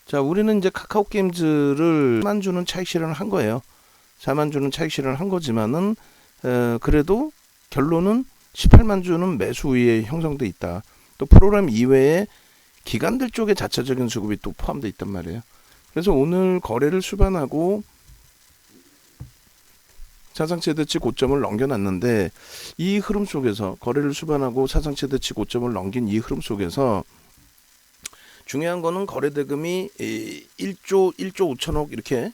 자, 우리는 이제 카카오 게임즈를 4만 주는 차익 실현을 한 거예요. 4만 주는 차익 실현을 한 거지만은 그래도 결론은 18만 주는 매수 후에 형성돼 있다. 또 프로그램 이외에 기관들 쪽에 자체적인 수급이 또 포함되어 있단 말이에요. 그래서 오늘 거래를 수반하고 사상 최대치 고점을 넘겨놨는데, 이 흐름 속에서 거래를 수반하고 사상 최대치 고점을 넘긴 이 흐름 속에서 중요한 거는 거래 대금이 1조 5천억 이렇게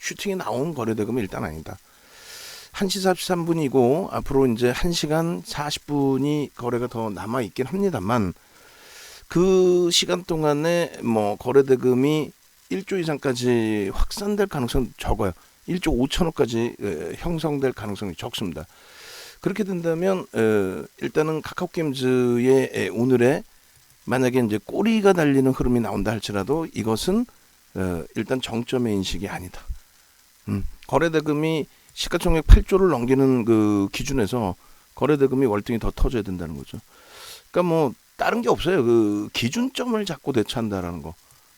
슈팅이 나온 거래 대금이 일단 아니다. 1시 43분이고 앞으로 이제 1시간 40분이 거래가 더 남아 있긴 합니다만, 그 시간 동안에 뭐 거래 대금이 1조 이상까지 확산될 가능성은 적어요. 1조 5천억까지 형성될 가능성이 적습니다. 그렇게 된다면 일단은 카카오 게임즈의 오늘의 만약에 이제 꼬리가 달리는 흐름이 나온다 할지라도 이것은 일단 정점의 인식이 아니다. 거래대금이 시가총액 8조를 넘기는 그 기준에서 거래대금이 월등히 더 터져야 된다는 거죠. 그러니까 뭐 다른 게 없어요. 그 기준점을 잡고 대처한다라는 거.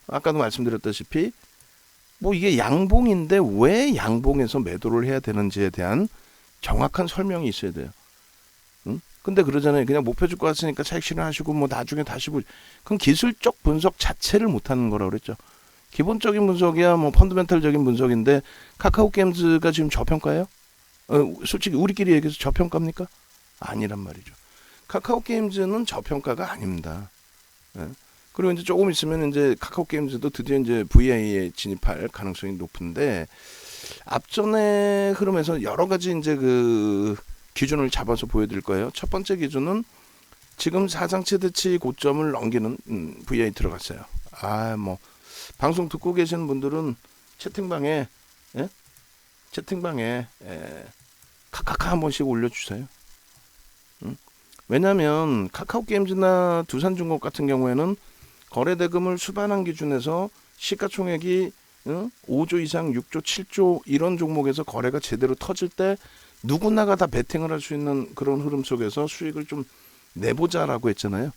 아까도 말씀드렸다시피 뭐 이게 양봉인데 왜 양봉에서 매도를 해야 되는지에 대한 정확한 설명이 있어야 돼요. 근데 그러잖아요. 그냥 목표 주가 왔으니까 차익 실현하시고 뭐 나중에 다시 그건 기술적 분석 자체를 못하는 거라고 그랬죠. 기본적인 분석이야 뭐 펀더멘탈적인 분석인데 카카오 게임즈가 지금 저평가예요? 솔직히 우리끼리 얘기해서 저평가입니까? 아니란 말이죠. 카카오 게임즈는 저평가가 아닙니다. 예. 그리고 이제 조금 있으면 이제 카카오 게임즈도 드디어 이제 VI에 진입할 가능성이 높은데, 앞전의 흐름에서 여러 가지 이제 그 기준을 잡아서 보여드릴 거예요. 첫 번째 기준은 지금 사상 최대치 고점을 넘기는 VI 들어갔어요. 뭐 방송 듣고 계시는 분들은 채팅방에 카카카 한 번씩 올려주세요. 왜냐하면 카카오 게임즈나 두산중공업 같은 경우에는 거래 대금을 수반한 기준에서 시가총액이 5조 이상 6조 7조 이런 종목에서 거래가 제대로 터질 때 누구나가 다 베팅을 할 수 있는 그런 흐름 속에서 수익을 좀 내보자라고 했잖아요.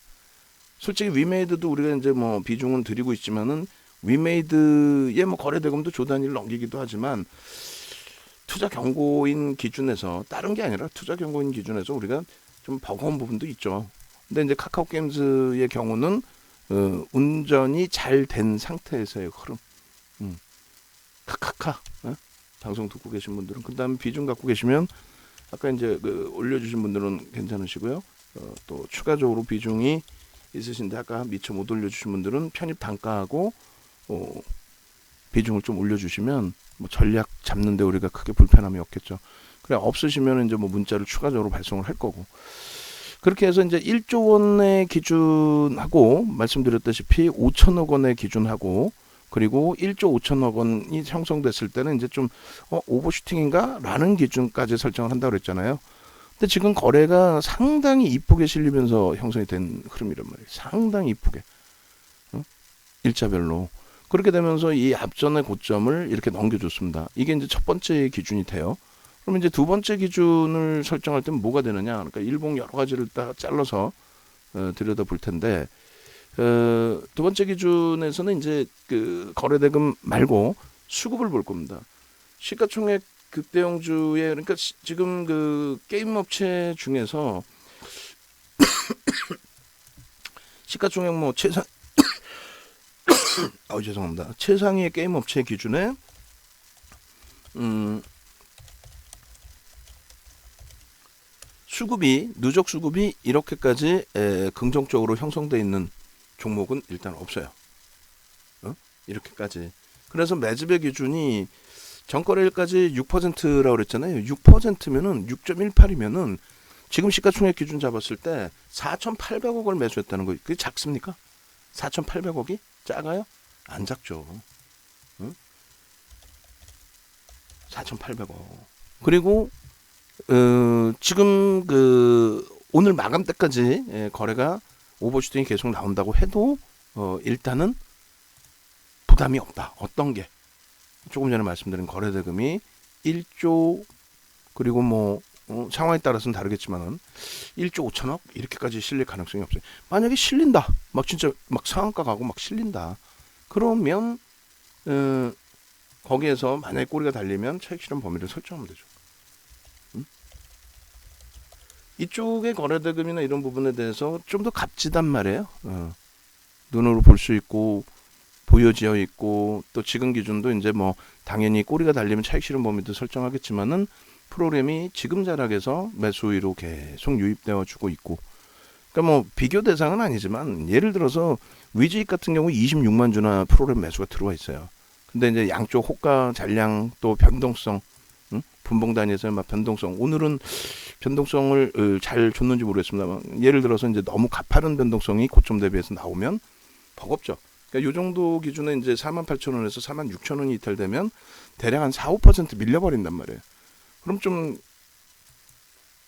솔직히 위메이드도 우리가 이제 뭐 비중은 드리고 있지만은 위메이드의 뭐 거래 대금도 조 단위를 넘기기도 하지만 투자 경고인 기준에서, 다른 게 아니라 투자 경고인 기준에서 우리가 좀 버거운 부분도 있죠. 근데 이제 카카오 게임즈의 경우는 운전이 잘 된 상태에서의 흐름. 카카카. 방송 듣고 계신 분들은, 그 다음 비중 갖고 계시면 아까 이제 올려주신 분들은 괜찮으시고요. 또 추가적으로 비중이 있으신데 아까 미처 못 올려주신 분들은 편입 단가하고 비중을 좀 올려주시면 뭐 전략 잡는데 우리가 크게 불편함이 없겠죠. 그래 없으시면 이제 뭐 문자를 추가적으로 발송을 할 거고. 그렇게 해서 이제 1조 원의 기준하고 말씀드렸다시피 5천억 원의 기준하고, 그리고 1조 5천억 원이 형성됐을 때는 이제 좀 오버슈팅인가? 라는 기준까지 설정을 한다고 그랬잖아요. 근데 지금 거래가 상당히 이쁘게 실리면서 형성이 된 흐름이란 말이에요. 상당히 이쁘게. 일자별로. 그렇게 되면서 이 앞전의 고점을 이렇게 넘겨줬습니다. 이게 이제 첫 번째 기준이 돼요. 그럼 이제 두 번째 기준을 설정할 때는 뭐가 되느냐? 그러니까 일봉 여러 가지를 딱 잘라서 들여다 볼 텐데, 두 번째 기준에서는 이제 그 거래대금 말고 수급을 볼 겁니다. 시가총액 극대형주의, 그러니까 지금 그 게임 업체 중에서 시가총액 뭐 최상 죄송합니다. 최상위의 게임 업체 기준에 수급이, 누적 수급이 이렇게까지 긍정적으로 형성되어 있는 종목은 일단 없어요. 이렇게까지. 그래서 매집의 기준이 전거래일까지 6%라고 그랬잖아요. 6%면은 6.18이면은 지금 시가총액 기준 잡았을 때 4,800억을 매수했다는 거. 그게 작습니까? 4,800억이 작아요? 안 작죠. 4,800억. 그리고 지금 그 오늘 마감 때까지 거래가 오버슈팅이 계속 나온다고 해도 일단은 부담이 없다. 어떤 게? 조금 전에 말씀드린 거래대금이 1조, 그리고 뭐 상황에 따라서는 다르겠지만은 1조 5천억 이렇게까지 실릴 가능성이 없어요. 만약에 실린다, 막 진짜 막 상한가 가고 막 실린다, 그러면 거기에서 만약에 꼬리가 달리면 차익 실현 범위를 설정하면 되죠. 이쪽의 거래대금이나 이런 부분에 대해서 좀 더 값지단 말이에요. 눈으로 볼 수 있고 보여지어 있고, 또 지금 기준도 이제 뭐 당연히 꼬리가 달리면 차익 실현 범위도 설정하겠지만은 프로그램이 지금 자락에서 매수위로 계속 유입되어 주고 있고, 그러니까 뭐 비교 대상은 아니지만 예를 들어서 위즈익 같은 경우 26만 주나 프로그램 매수가 들어와 있어요. 근데 이제 양쪽 호가 잔량 또 변동성, 분봉 단위에서의 막 변동성, 오늘은 변동성을 잘 줬는지 모르겠습니다만 예를 들어서 이제 너무 가파른 변동성이 고점 대비해서 나오면 버겁죠. 그러니까 요 정도 기준에 이제 48,000원에서 46,000원이 이탈되면 대략 한 4-5% 밀려버린단 말이에요. 그럼 좀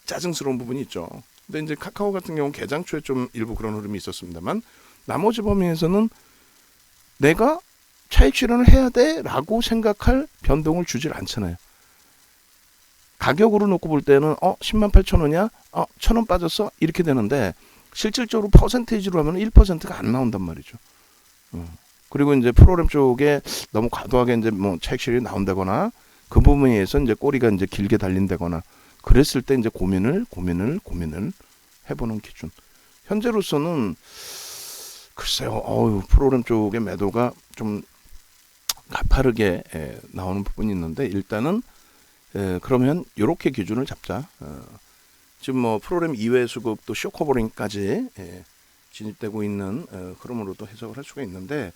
짜증스러운 부분이 있죠. 근데 이제 카카오 같은 경우는 개장 초에 좀 일부 그런 흐름이 있었습니다만 나머지 범위에서는 내가 차익 실현을 해야 돼라고 생각할 변동을 주질 않잖아요. 가격으로 놓고 볼 때는 108,000원이야? 1,000원 빠졌어? 이렇게 되는데 실질적으로 퍼센테이지로 하면 1%가 안 나온단 말이죠. 그리고 이제 프로그램 쪽에 너무 과도하게 이제 뭐 차익 실현이 나온다거나 그 부분에 의해서 이제 꼬리가 이제 길게 달린다거나 그랬을 때 이제 고민을 해보는 기준. 현재로서는 글쎄요, 프로그램 쪽의 매도가 좀 가파르게 나오는 부분이 있는데 일단은 그러면 이렇게 기준을 잡자. 지금 뭐 프로그램 이외 수급 또 쇼커버링까지 진입되고 있는 흐름으로도 해석을 할 수가 있는데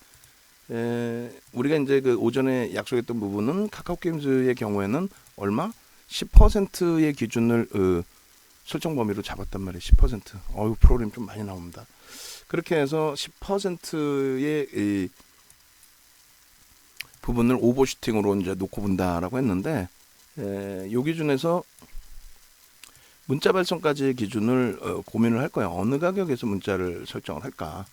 우리가 이제 그 오전에 약속했던 부분은 카카오 게임즈의 경우에는 얼마? 10%의 기준을 설정 범위로 잡았단 말이에요. 10%. 프로그램 좀 많이 나옵니다. 그렇게 해서 10%의 이 부분을 오버슈팅으로 이제 놓고 본다라고 했는데 요 기준에서 문자 발송까지의 기준을 고민을 할 거예요. 어느 가격에서 문자를 설정을 할까?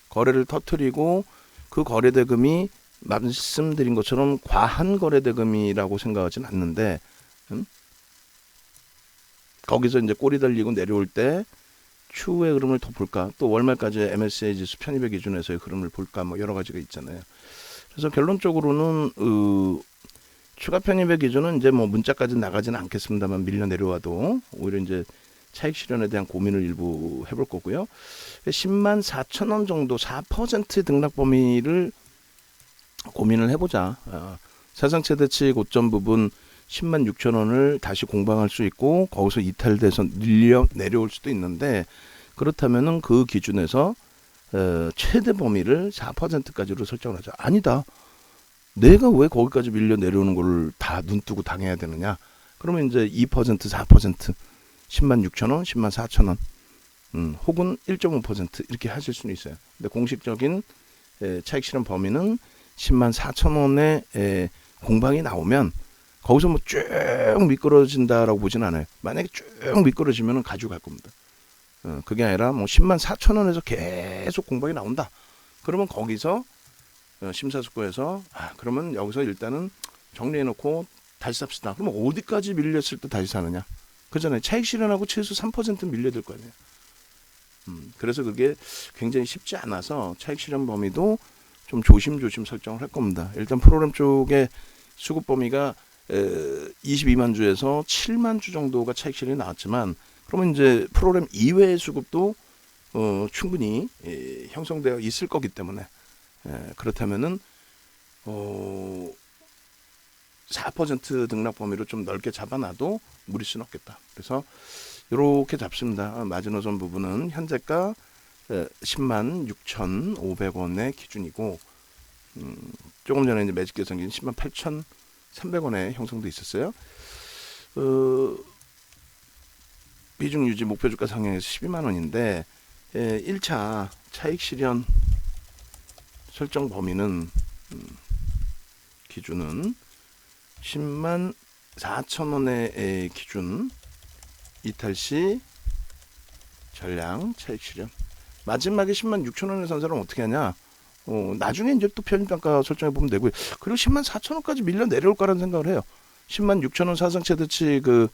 거래를 터뜨리고 그 거래대금이 말씀드린 것처럼 과한 거래대금이라고 생각하진 않는데 거기서 이제 꼬리 달리고 내려올 때 추후의 흐름을 더 볼까? 또 월말까지 MSCI 지수 편입의 기준에서의 흐름을 볼까? 뭐 여러 가지가 있잖아요. 그래서 결론적으로는 추가 편입의 기준은 이제 뭐 문자까지 나가지는 않겠습니다만 밀려 내려와도 오히려 이제 차익 실현에 대한 고민을 일부 해볼 거고요. 104,000원 정도 4% 등락 범위를 고민을 해보자. 사상 최대치 고점 부분 106,000원을 다시 공방할 수 있고 거기서 이탈돼서 밀려 내려올 수도 있는데 그렇다면은 그 기준에서 최대 범위를 4%까지로 설정을 하자. 아니다. 내가 왜 거기까지 밀려 내려오는 걸 다 눈뜨고 당해야 되느냐? 그러면 이제 2%, 4%, 106,000원, 104,000원, 혹은 1.5% 이렇게 하실 수는 있어요. 근데 공식적인 차익 실현 범위는 104,000원의 공방이 나오면 거기서 뭐 쭉 미끄러진다라고 보진 않아요. 만약에 쭉 미끄러지면 가지고 갈 겁니다. 그게 아니라 뭐 104,000원에서 계속 공방이 나온다. 그러면 거기서 심사숙고해서 그러면 여기서 일단은 정리해놓고 다시 삽시다. 그러면 어디까지 밀렸을 때 다시 사느냐? 그잖아요. 차익 실현하고 최소 3% 밀려야 될 거 아니에요. 그래서 그게 굉장히 쉽지 않아서 차익 실현 범위도 좀 조심조심 설정을 할 겁니다. 일단 프로그램 쪽에 수급 범위가 22만 주에서 7만 주 정도가 차익 실현이 나왔지만 그러면 이제 프로그램 이외의 수급도 충분히 형성되어 있을 거기 때문에 그렇다면은 4% 등락 범위로 좀 넓게 잡아놔도 무리수는 없겠다. 그래서 이렇게 잡습니다. 마지노선 부분은 현재가 106,500원의 기준이고 조금 전에 이제 매직 계산기는 108,300원에 형성돼 있었어요. 비중 유지 목표 주가 상향에서 12만 원인데 1차 차익 실현 설정 범위는 기준은 10만 4천원의 기준 이탈 시 전량 차익 실현. 마지막에 10만 6천원에 산 사람은 어떻게 하냐? 나중에 이제 또 편입단가 설정해 보면 되고요. 그리고 10만 4천원까지 밀려 내려올 거라는 생각을 해요. 10만 6천원 사상 최대치 그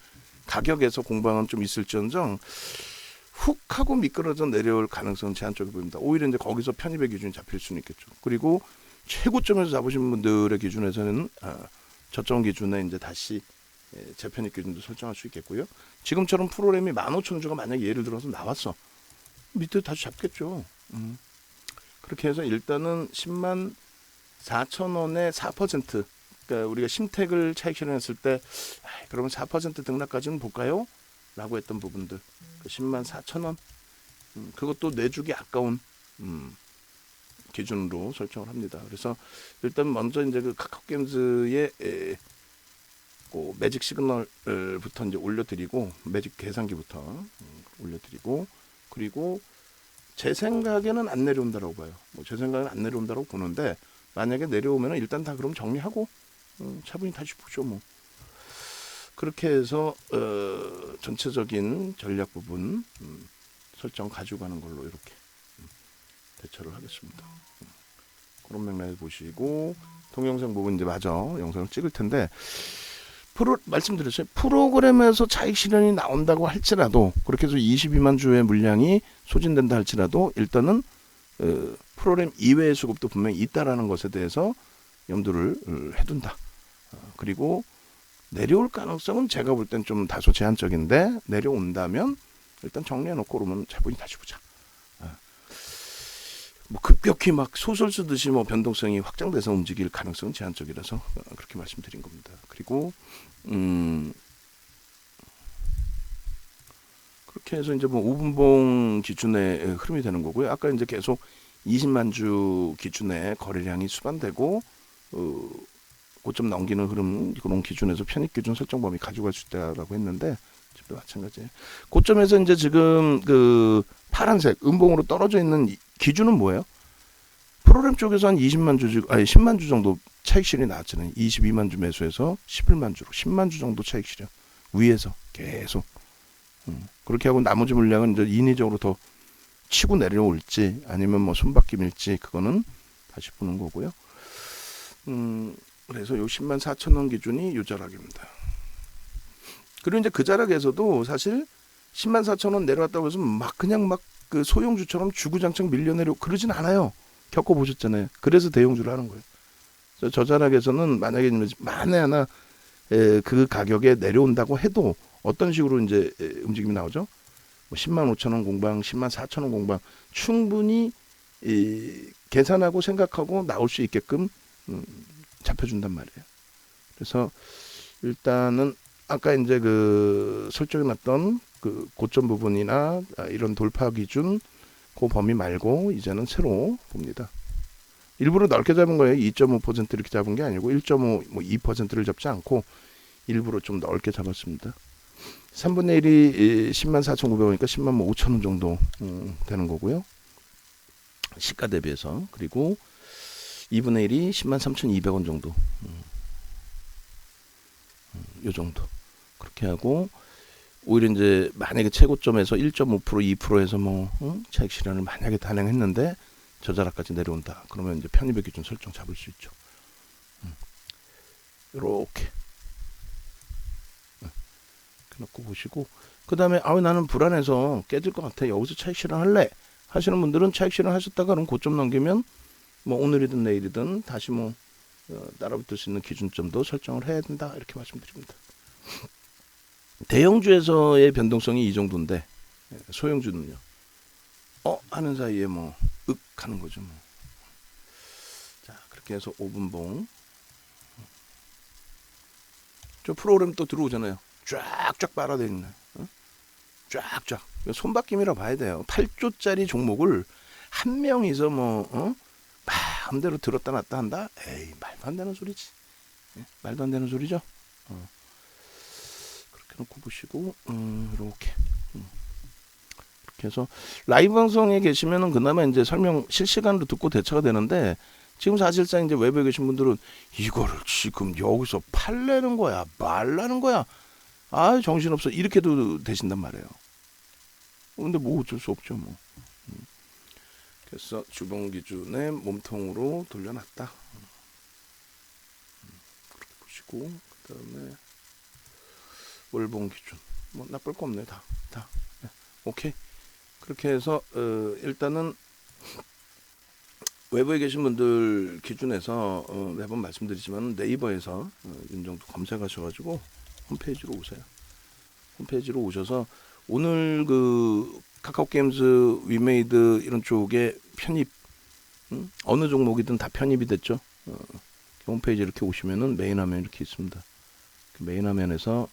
가격에서 공방은 좀 있을지언정 훅 하고 미끄러져 내려올 가능성은 제한적으로 보입니다. 오히려 이제 거기서 편입의 기준이 잡힐 수는 있겠죠. 그리고 최고점에서 잡으신 분들의 기준에서는 저점 기준에 이제 다시 재편입 기준도 설정할 수 있겠고요. 지금처럼 프로그램이 15,000주가 만약에 예를 들어서 나왔어. 밑에 다시 잡겠죠. 그렇게 해서 일단은 100,000 4,000원에 4%, 그러니까 우리가 심택을 차익 실현했을 때 그러면 4% 등락까지는 볼까요? 라고 했던 부분들, 104,000원, 그것도 내주기 아까운 기준으로 설정을 합니다. 그래서 일단 먼저 이제 그 카카오게임즈의 그 매직 시그널부터 이제 올려드리고, 매직 계산기부터 올려드리고, 그리고 제 생각에는 안 내려온다라고 봐요. 뭐 제 생각에는 안 내려온다라고 보는데, 만약에 내려오면 일단 다 그럼 정리하고 차분히 다시 보죠. 뭐 그렇게 해서 전체적인 전략 부분 설정 가지고 가는 걸로 이렇게 대처를 하겠습니다. 그런 맥락에 보시고, 동영상 보고 이제 마저 영상을 찍을 텐데, 말씀드렸어요. 프로그램에서 차익 실현이 나온다고 할지라도, 그렇게 해서 22만 주의 물량이 소진된다 할지라도, 일단은 프로그램 이외의 수급도 분명히 있다라는 것에 대해서 염두를 해둔다. 그리고 내려올 가능성은 제가 볼 땐 좀 다소 제한적인데, 내려온다면 일단 정리해놓고 그러면 차분히 다시 보자. 뭐 급격히 막 소설 쓰듯이 뭐 변동성이 확장돼서 움직일 가능성은 제한적이라서 그렇게 말씀드린 겁니다. 그리고 그렇게 해서 이제 뭐 5분봉 기준의 흐름이 되는 거고요. 아까 이제 계속 20만 주 기준의 거래량이 수반되고 고점 넘기는 흐름, 그런 기준에서 편입 기준 설정 범위 가져갈 수 있다라고 했는데, 지금도 마찬가지예요. 고점에서 이제 지금 그 파란색 음봉으로 떨어져 있는 기준은 뭐예요? 프로그램 쪽에서 한 10만 주 정도 차익 실현이 나왔잖아요. 22만 주 매수해서 11만 주로 10만 주 정도 차익 실현 위에서 계속 그렇게 하고, 나머지 물량은 이제 인위적으로 더 치고 내려올지 아니면 뭐 손바뀜일지, 그거는 다시 보는 거고요. 그래서 요 10만 4천원 기준이 요 자락입니다. 그리고 이제 그 자락에서도 사실 10만 4천원 내려왔다고 해서 막 그냥 막 그 소형주처럼 주구장창 밀려내려 그러진 않아요. 겪어보셨잖아요. 그래서 대형주를 하는 거예요. 그래서 저 자락에서는 만약에 만에 하나 그 가격에 내려온다고 해도 어떤 식으로 이제 움직임이 나오죠? 뭐 10만 5천원 공방, 10만 4천원 공방 충분히 계산하고 생각하고 나올 수 있게끔 잡혀준단 말이에요. 그래서 일단은 아까 이제 그 설정해놨던 그 고점 부분이나 이런 돌파 기준 그 범위 말고 이제는 새로 봅니다. 일부러 넓게 잡은 거예요. 2.5% 이렇게 잡은 게 아니고 1.5, 뭐 2%를 잡지 않고 일부러 좀 넓게 잡았습니다. 3분의 1이 10만 4,900원이니까 10만 뭐 5천원 정도 되는 거고요. 시가 대비해서. 그리고 2분의 1이 10만 3,200원 정도. 요 정도. 그렇게 하고, 오히려 이제 만약에 최고점에서 1.5%, 2%에서 뭐 차익 실현을 만약에 단행했는데 저자락까지 내려온다. 그러면 이제 편입의 기준 설정 잡을 수 있죠. 이렇게 놓고 보시고, 그 다음에 나는 불안해서 깨질 것 같아, 여기서 차익 실현할래 하시는 분들은 차익 실현하셨다가 그럼 고점 넘기면 뭐 오늘이든 내일이든 다시 뭐 따라붙을 수 있는 기준점도 설정을 해야 된다, 이렇게 말씀드립니다. 대형주에서의 변동성이 이 정도인데 소형주는요 하는 사이에 뭐 하는 거죠. 뭐. 자, 그렇게 해서 5분봉 저 프로그램 또 들어오잖아요. 쫙쫙 빨아져 있네. 쫙쫙 손바뀜이라 봐야 돼요. 8조짜리 종목을 한 명이서 뭐 마음대로 들었다 놨다 한다? 에이, 말도 안 되는 소리지. 말도 안 되는 소리죠. 그렇게 놓고 보시고 이렇게 이렇게 해서 라이브 방송에 계시면은 그나마 이제 설명 실시간으로 듣고 대처가 되는데, 지금 사실상 이제 외부에 계신 분들은 이거를 지금 여기서 팔라는 거야, 말라는 거야, 정신없어, 이렇게도 되신단 말이에요. 근데 뭐 어쩔 수 없죠 뭐. 그래서 주봉 기준에 몸통으로 돌려놨다. 그렇게 보시고, 그 다음에 월봉 기준 뭐 나쁠 거 없네. 다 오케이. 그렇게 해서 일단은 외부에 계신 분들 기준에서 매번 말씀드리지만 네이버에서 윤정도 검색하셔가지고 홈페이지로 오세요. 홈페이지로 오셔서 오늘 그 카카오 게임즈 위메이드 이런 쪽에 편입 어느 종목이든 다 편입이 됐죠. 홈페이지 이렇게 오시면은 메인 화면 이렇게 있습니다. 그 메인 화면에서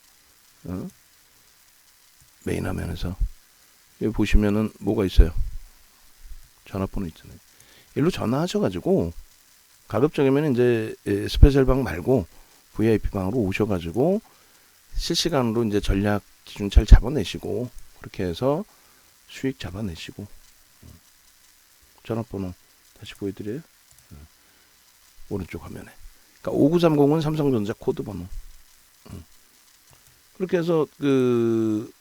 여기 보시면은 뭐가 있어요? 전화번호 있잖아요. 일로 전화하셔가지고 가급적이면 이제 스페셜 방 말고 VIP 방으로 오셔가지고 실시간으로 이제 전략 기준 잘 잡아내시고 그렇게 해서 수익 잡아내시고 전화번호 다시 보여드려요. 오른쪽 화면에. 그러니까 5930은 삼성전자 코드 번호. 그렇게 해서 그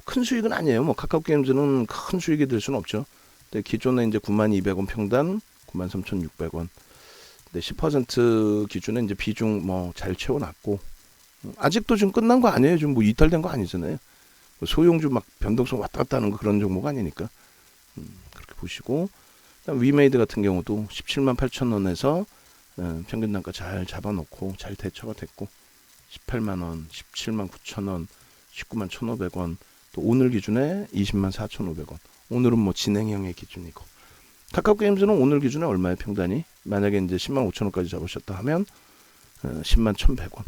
큰 수익은 아니에요. 뭐 카카오 게임즈는 큰 수익이 될 수는 없죠. 근데 기존에 이제 92,200원 평단, 93,600원. 근데 10% 기준에 이제 비중 뭐 잘 채워놨고 아직도 지금 끝난 거 아니에요. 지금 뭐 이탈된 거 아니잖아요. 소용주 막 변동성 왔다 갔다 하는 거 그런 종목 아니니까 그렇게 보시고 위메이드 같은 경우도 178,000원에서 평균 단가 잘 잡아놓고 잘 대처가 됐고 18만원, 179,000원, 191,500원 또 오늘 기준에 204,500원 오늘은 뭐 진행형의 기준이고 카카오 게임즈는 오늘 기준에 얼마의 평단이 만약에 이제 105,000원까지 잡으셨다 하면 101,100원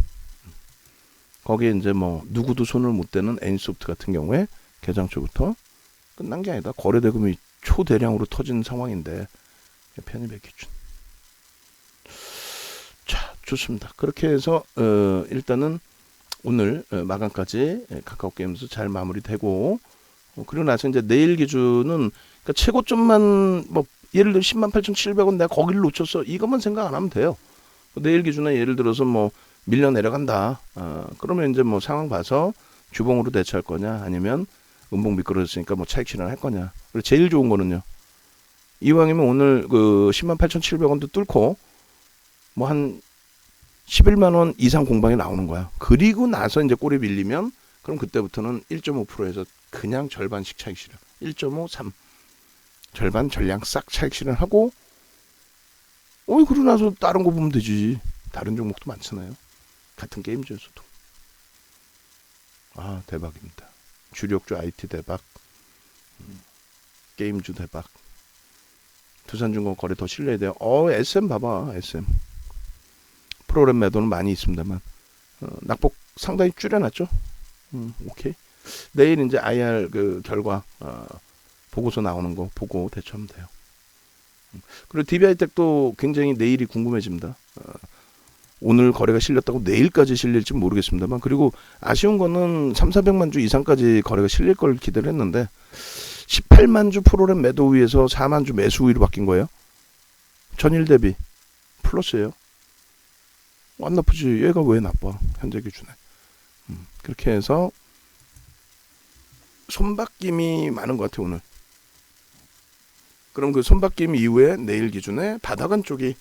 거기에 이제 뭐 누구도 손을 못 대는 N소프트 같은 경우에 개장 초부터 끝난 게 아니다. 거래 대금이 초대량으로 터진 상황인데 편입의 기준. 자, 좋습니다. 그렇게 해서 일단은 오늘 마감까지 카카오 게임즈 잘 마무리되고 그리고 나서 이제 내일 기준은 그러니까 최고점만 뭐 예를 들어 108,700원 내가 거기를 놓쳤어 이것만 생각 안 하면 돼요. 내일 기준에 예를 들어서 뭐 밀려 내려간다. 그러면 이제 뭐 상황 봐서 주봉으로 대처할 거냐 아니면 음봉 미끄러졌으니까 뭐 차익 실현할 거냐. 그리고 제일 좋은 거는요. 이왕이면 오늘 그 108,700원도 뚫고 뭐 한 11만 원 이상 공방이 나오는 거야. 그리고 나서 이제 꼬리 밀리면 그럼 그때부터는 1.5%에서 그냥 절반씩 차익 실현. 1.5, 3 절반 전량 싹 차익 실현하고 그러고 나서 다른 거 보면 되지. 다른 종목도 많잖아요. 같은 게임즈에서도. 아 대박입니다. 주력주 IT 대박. 게임주 대박. 두산중공 거래 더 실려야 돼요. SM 봐봐. SM. 프로그램 매도는 많이 있습니다만 낙폭 상당히 줄여놨죠. 오케이. 내일 이제 IR 그 결과 보고서 나오는 거 보고 대처하면 돼요. 그리고 DB하이텍도 굉장히 내일이 궁금해집니다. 오늘 거래가 실렸다고 내일까지 실릴지 모르겠습니다만 그리고 아쉬운 거는 3,400만 주 이상까지 거래가 실릴 걸 기대를 했는데 18만 주 프로그램 매도 위에서 4만 주 매수 위로 바뀐 거예요. 전일 대비 플러스예요. 안 나쁘지. 얘가 왜 나빠? 현재 기준에. 그렇게 해서 손바뀜이 많은 것 같아요 오늘. 그럼 그 손바뀜 이후에 내일 기준에 바닥은 쪽이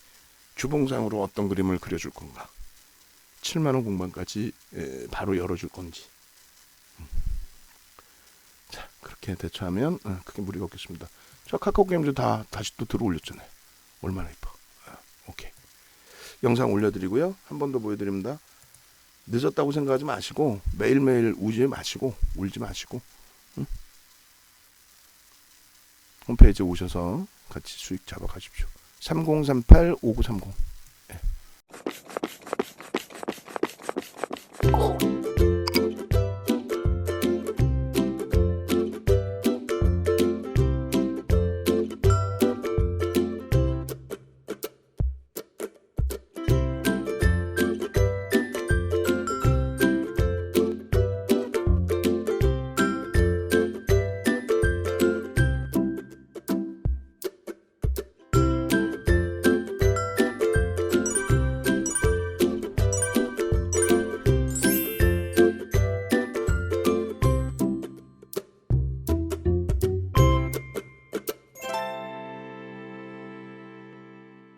주봉상으로 어떤 그림을 그려줄 건가? 7만원 공방까지 바로 열어줄 건지. 자, 그렇게 대처하면 크게 무리가 없겠습니다. 저 카카오 게임즈 다 다시 또 들어올렸잖아요. 얼마나 이뻐. 오케이. 영상 올려드리고요. 한 번 더 보여드립니다. 늦었다고 생각하지 마시고 매일매일 우지 마시고 울지 마시고 홈페이지에 오셔서 같이 수익 잡아가십시오. 3038-5930